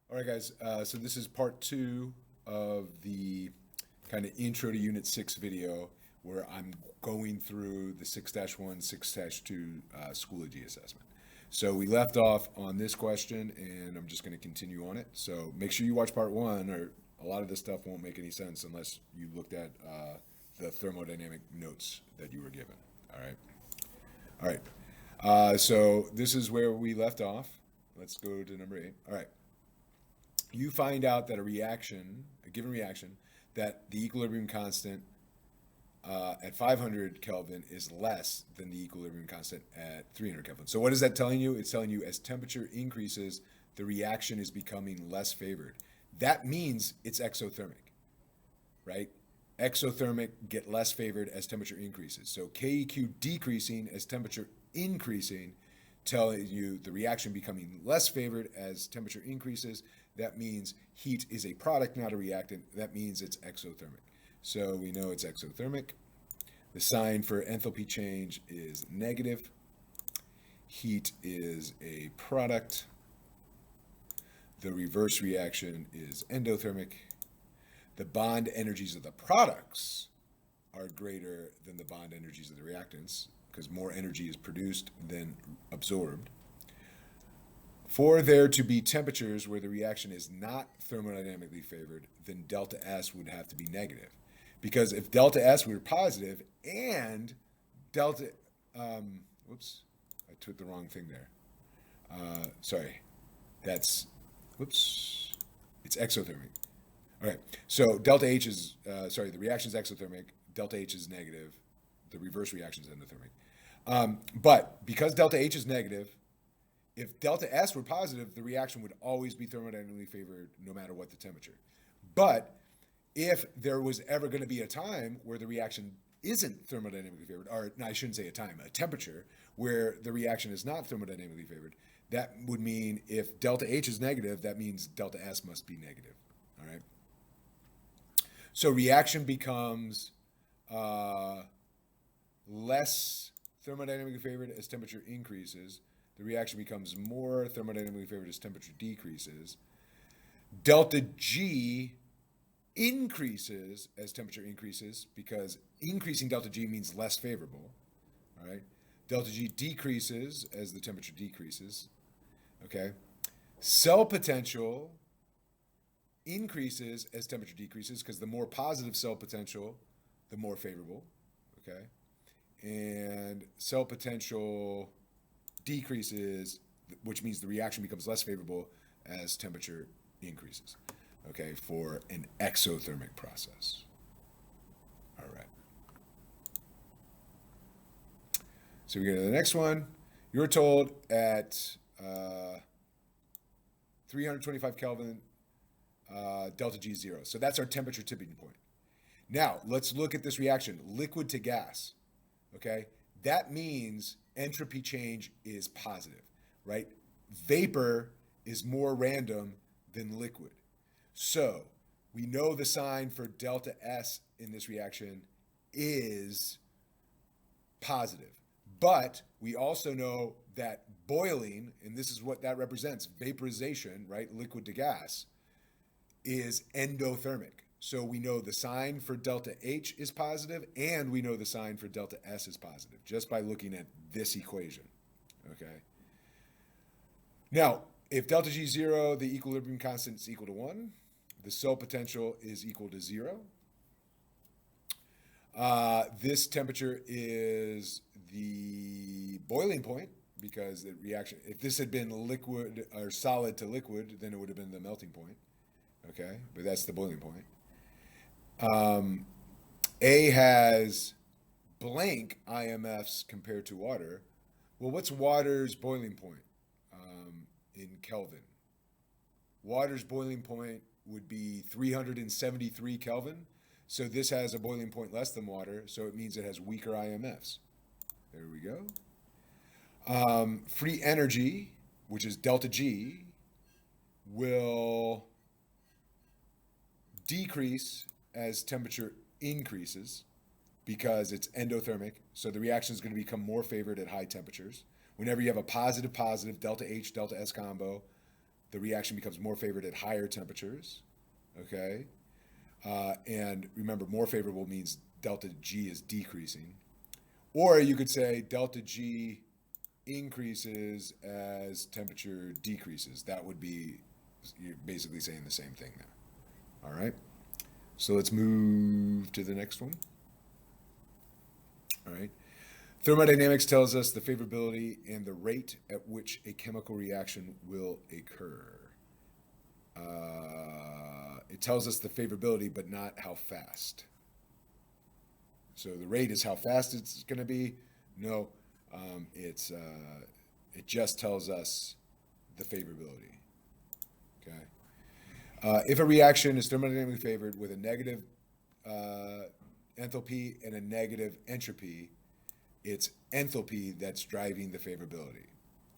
All right, guys. So this is part two of the kind of intro to Unit 6 video where I'm going through the 6-1, 6-2 Schoology assessment. So we left off on this question, and I'm just going to continue on it. So make sure you watch part one, or a lot of this stuff won't make any sense unless you looked at the thermodynamic notes that you were given. All right. All right. So this is where we left off. Let's go to number 8. All right. You find out that a given reaction, that the equilibrium constant at 500 Kelvin is less than the equilibrium constant at 300 Kelvin. So what is that telling you? It's telling you as temperature increases, the reaction is becoming less favored. That means it's exothermic, right? Exothermic get less favored as temperature increases. So KEQ decreasing as temperature increasing, telling you the reaction becoming less favored as temperature increases. That means heat is a product, not a reactant. That means it's exothermic. So we know it's exothermic. The sign for enthalpy change is negative. Heat is a product. The reverse reaction is endothermic. The bond energies of the products are greater than the bond energies of the reactants because more energy is produced than absorbed. For there to be temperatures where the reaction is not thermodynamically favored, then delta S would have to be negative. Because if delta S were positive and delta, whoops, I took the wrong thing there. Sorry, that's, whoops, it's exothermic. All right, so delta H is, the reaction is exothermic, delta H is negative, the reverse reaction is endothermic. But because delta H is negative, if delta S were positive, the reaction would always be thermodynamically favored no matter what the temperature. But if there was ever going to be a time where the reaction isn't thermodynamically favored, or no, I shouldn't say a time, a temperature where the reaction is not thermodynamically favored, that would mean if delta H is negative, that means delta S must be negative. All right. So reaction becomes less thermodynamically favored as temperature increases. The reaction becomes more thermodynamically favored as temperature decreases. Delta G increases as temperature increases because increasing delta G means less favorable. All right. Delta G decreases as the temperature decreases. Okay. Cell potential increases as temperature decreases because the more positive cell potential, the more favorable. Okay. And cell potential decreases, which means the reaction becomes less favorable as temperature increases, okay, for an exothermic process. All right. So we go to the next one. You're told at 325 Kelvin, delta G is 0. So that's our temperature tipping point. Now, let's look at this reaction, liquid to gas, okay? That means entropy change is positive, right? Vapor is more random than liquid. So we know the sign for delta S in this reaction is positive. But we also know that boiling, and this is what that represents, vaporization, right, liquid to gas, is endothermic. So we know the sign for delta H is positive, and we know the sign for delta S is positive just by looking at this equation, okay? Now, if delta G is 0, the equilibrium constant is equal to 1. The cell potential is equal to 0. This temperature is the boiling point because the reaction, if this had been liquid or solid to liquid, then it would have been the melting point, okay? But that's the boiling point. A has blank IMFs compared to water. Well, what's water's boiling point in Kelvin? Water's boiling point would be 373 Kelvin. So this has a boiling point less than water, so it means it has weaker IMFs. There we go. Free energy, which is delta G, will decrease as temperature increases because it's endothermic. So the reaction is going to become more favored at high temperatures. Whenever you have a positive, delta H, delta S combo, the reaction becomes more favored at higher temperatures, okay? And remember, more favorable means delta G is decreasing. Or you could say delta G increases as temperature decreases. That would be, you're basically saying the same thing now. All right? So let's move to the next one. All right. Thermodynamics tells us the favorability and the rate at which a chemical reaction will occur. It tells us the favorability, but not how fast. So the rate is how fast it's going to be. No, it just tells us the favorability. Okay. If a reaction is thermodynamically favored with a negative enthalpy and a negative entropy, it's enthalpy that's driving the favorability.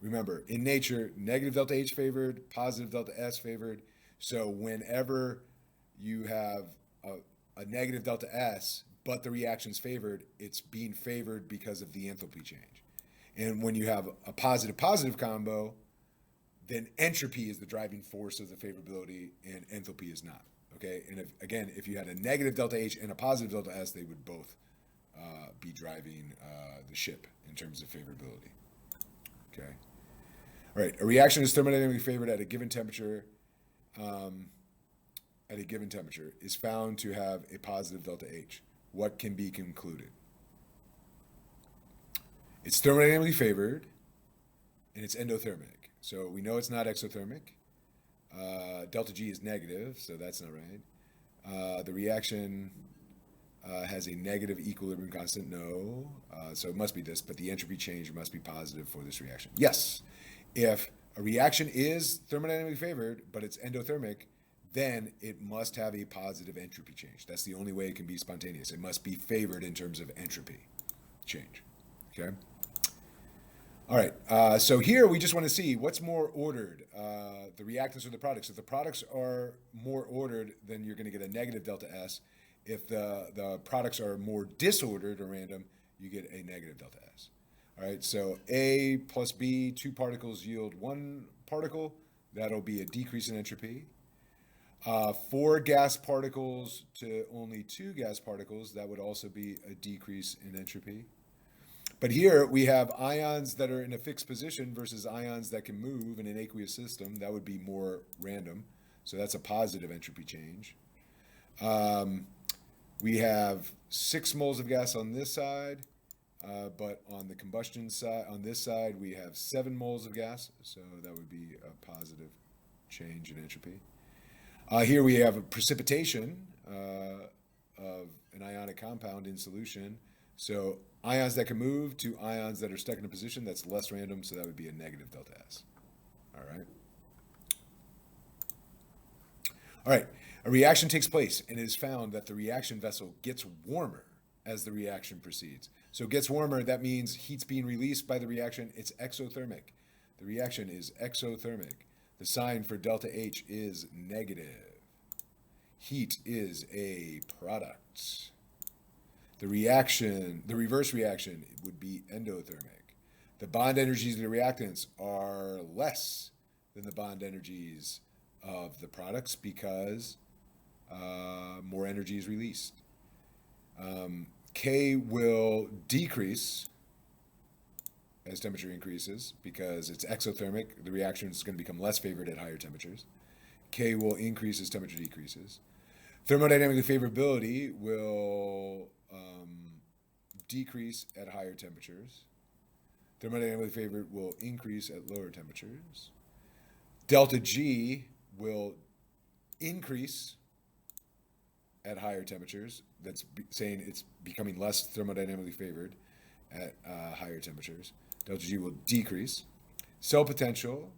Remember, in nature, negative delta H favored, positive delta S favored. So whenever you have a negative delta S, but the reaction's favored, it's being favored because of the enthalpy change. And when you have a positive-positive combo, then entropy is the driving force of the favorability and enthalpy is not. Okay, and if you had a negative delta H and a positive delta S, they would both be driving the ship in terms of favorability. Okay. All right, a reaction is thermodynamically favored at a given temperature. Is found to have a positive delta H. What can be concluded? It's thermodynamically favored, and it's endothermic. So we know it's not exothermic. Delta G is negative, so that's not right. The reaction has a negative equilibrium constant. No. So it must be this, but the entropy change must be positive for this reaction. Yes. If a reaction is thermodynamically favored, but it's endothermic, then it must have a positive entropy change. That's the only way it can be spontaneous. It must be favored in terms of entropy change. Okay? All right. So here we just want to see what's more ordered, the reactants or the products. If the products are more ordered, then you're going to get a negative delta S. If the products are more disordered or random, you get a negative delta S. All right, so A plus B, 2 particles yield 1 particle. That'll be a decrease in entropy. 4 gas particles to only 2 gas particles, that would also be a decrease in entropy. But here we have ions that are in a fixed position versus ions that can move in an aqueous system. That would be more random. So that's a positive entropy change. We have 6 moles of gas on this side, but on the combustion side, on this side, we have 7 moles of gas. So that would be a positive change in entropy. Here we have a precipitation of an ionic compound in solution. So ions that can move to ions that are stuck in a position, that's less random, so that would be a negative delta S. All right. All right, a reaction takes place, and it is found that the reaction vessel gets warmer as the reaction proceeds. So it gets warmer, that means heat's being released by the reaction. It's exothermic. The reaction is exothermic. The sign for delta H is negative. Heat is a product. The reverse reaction would be endothermic. The bond energies of the reactants are less than the bond energies of the products because more energy is released. K will decrease as temperature increases because it's exothermic. The reaction is going to become less favored at higher temperatures. K will increase as temperature decreases. Thermodynamic favorability will decrease at higher temperatures. Thermodynamically favored will increase at lower temperatures. Delta G will increase at higher temperatures. That's saying it's becoming less thermodynamically favored at higher temperatures. Delta G will decrease. Cell potential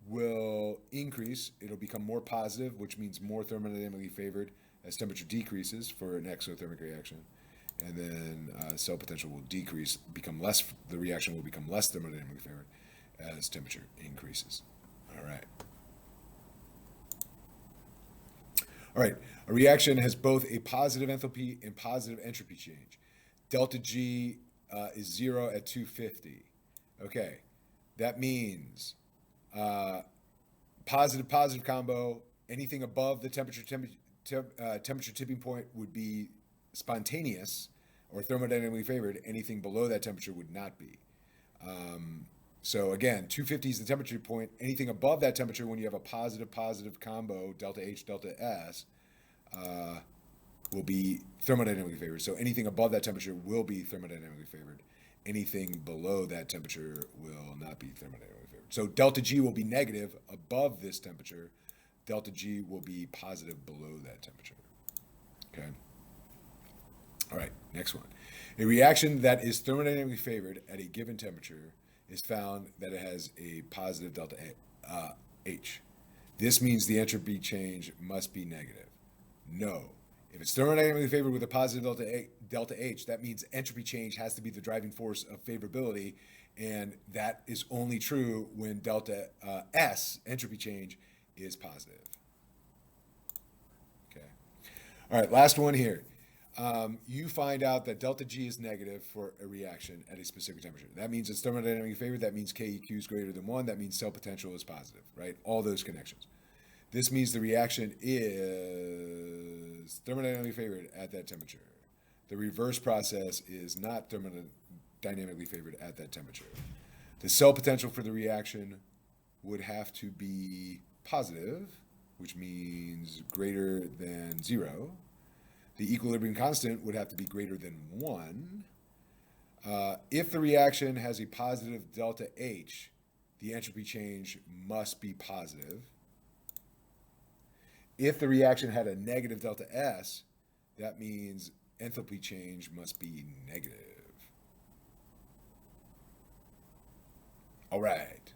will increase. It'll become more positive, which means more thermodynamically favored as temperature decreases for an exothermic reaction. And then cell potential will decrease, become less, the reaction will become less thermodynamically favored as temperature increases. All right. All right, a reaction has both a positive enthalpy and positive entropy change. Delta G is 0 at 250. Okay, that means positive combo. Anything above the temperature tipping point would be spontaneous or thermodynamically favored. Anything below that temperature would not be. So again, 250 is the temperature point. Anything above that temperature, when you have a positive combo, delta H, delta S, will be thermodynamically favored. So anything above that temperature will be thermodynamically favored. Anything below that temperature will not be thermodynamically favored. So delta G will be negative above this temperature. Delta G will be positive below that temperature. Okay. All right, next one. A reaction that is thermodynamically favored at a given temperature is found that it has a positive delta H. This means the entropy change must be negative. No. If it's thermodynamically favored with a positive delta H, that means entropy change has to be the driving force of favorability, and that is only true when delta S, entropy change, is positive. Okay. All right, last one here. You find out that delta G is negative for a reaction at a specific temperature. That means it's thermodynamically favored. That means KEQ is greater than 1. That means cell potential is positive, right? All those connections. This means the reaction is thermodynamically favored at that temperature. The reverse process is not thermodynamically favored at that temperature. The cell potential for the reaction would have to be positive, which means greater than 0. The equilibrium constant would have to be greater than 1. If the reaction has a positive delta H, the entropy change must be positive. If the reaction had a negative delta S, that means enthalpy change must be negative. All right.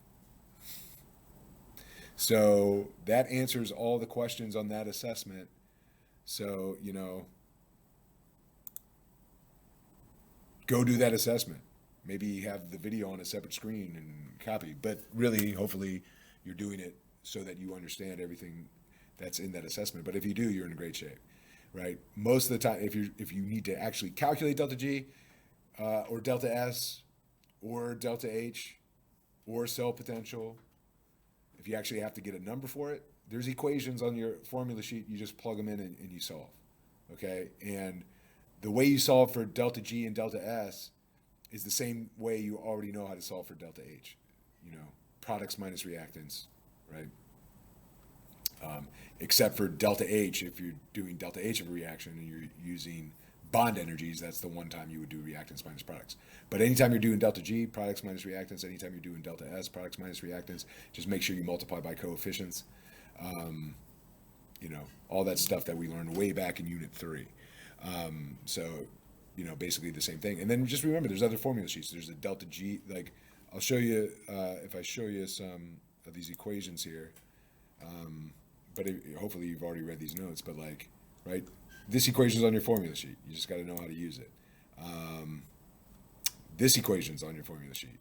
So that answers all the questions on that assessment. So, go do that assessment. Maybe have the video on a separate screen and copy. But really, hopefully, you're doing it so that you understand everything that's in that assessment. But if you do, you're in great shape, right? Most of the time, if you need to actually calculate delta G or delta S or delta H or cell potential, if you actually have to get a number for it, there's equations on your formula sheet. You just plug them in and you solve, okay? And the way you solve for delta G and delta S is the same way you already know how to solve for delta H, products minus reactants, right? Except for delta H, if you're doing delta H of a reaction and you're using bond energies, that's the one time you would do reactants minus products. But anytime you're doing delta G, products minus reactants, anytime you're doing delta S, products minus reactants, just make sure you multiply by coefficients. All that stuff that we learned way back in Unit 3. Basically the same thing. And then just remember, there's other formula sheets. There's a delta G, like I'll show you, if I show you some of these equations here, hopefully you've already read these notes, but right, this equation's on your formula sheet. You just got to know how to use it. This equation's on your formula sheet,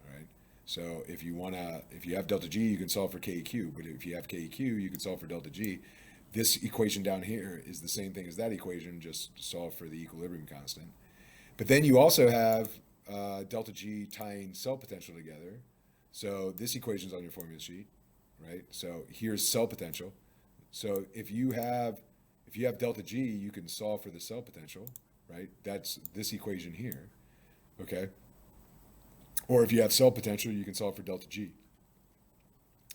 all right? So if you have delta G, you can solve for KEQ, but if you have KEQ, you can solve for delta G. This equation down here is the same thing as that equation, just solve for the equilibrium constant. But then you also have delta G tying cell potential together. So this equation's on your formula sheet, right? So here's cell potential. So if you have delta G, you can solve for the cell potential, right? That's this equation here, okay? Or if you have cell potential, you can solve for delta G.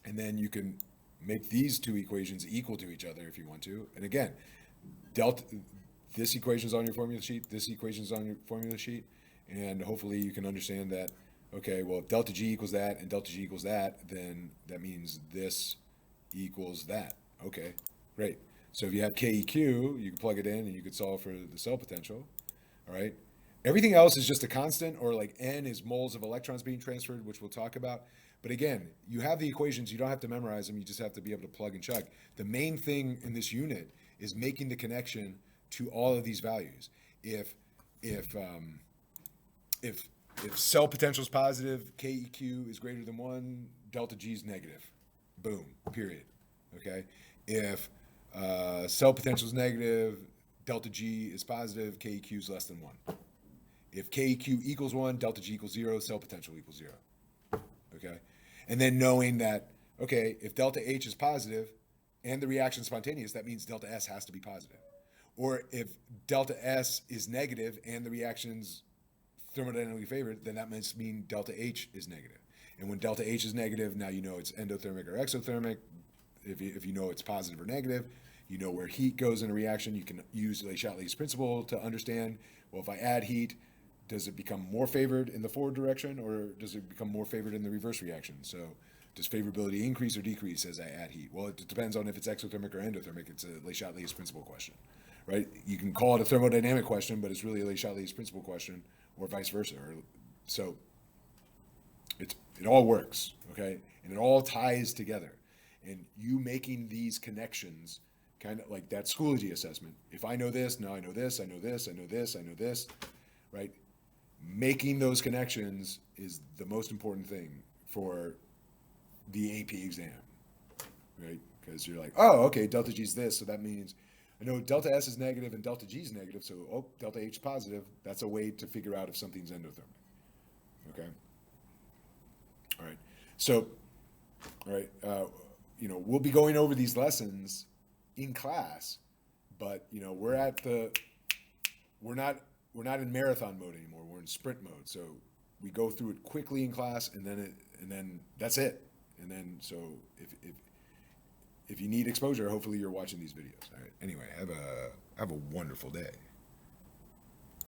And then you can make these two equations equal to each other if you want to. And again, this equation's on your formula sheet, this equation's on your formula sheet, and hopefully you can understand that, okay, well, if delta G equals that and delta G equals that, then that means this equals that. Okay, great. So if you have KEQ, you can plug it in and you can solve for the cell potential, all right? Everything else is just a constant, or like N is moles of electrons being transferred, which we'll talk about. But again, you have the equations, you don't have to memorize them, you just have to be able to plug and chug. The main thing in this unit is making the connection to all of these values. If cell potential is positive, KEQ is greater than 1, delta G is negative. Boom, period. Okay? If cell potential is negative, delta G is positive, KEQ is less than 1. If KEQ equals 1, delta G equals 0, cell potential equals 0. Okay? And then knowing that, okay, if delta H is positive and the reaction spontaneous, that means delta S has to be positive. Or if delta S is negative and the reaction's thermodynamically favored, then that must mean delta H is negative. And when delta H is negative, now you know it's endothermic or exothermic. If you know it's positive or negative, you know where heat goes in a reaction. You can use Le Chatelier's principle to understand, well, if I add heat, does it become more favored in the forward direction or does it become more favored in the reverse reaction? So does favorability increase or decrease as I add heat? Well, it depends on if it's exothermic or endothermic. It's a Le Chatelier's principle question, right? You can call it a thermodynamic question, but it's really a Le Chatelier's principle question, or vice versa. So it all works, okay? And it all ties together. And you making these connections, kind of like that Schoology assessment. If I know this, now I know this, I know this, I know this, I know this, right? Making those connections is the most important thing for the AP exam, right? Because you're like, oh, okay, delta G is this, so that means I know delta S is negative and delta G is negative, so delta H is positive. That's a way to figure out if something's endothermic. Okay. All right. So, all right. We'll be going over these lessons in class, but we're not in marathon mode anymore. We're in sprint mode. So we go through it quickly in class, and then that's it. And then so if you need exposure, hopefully you're watching these videos. All right. Anyway, have a wonderful day.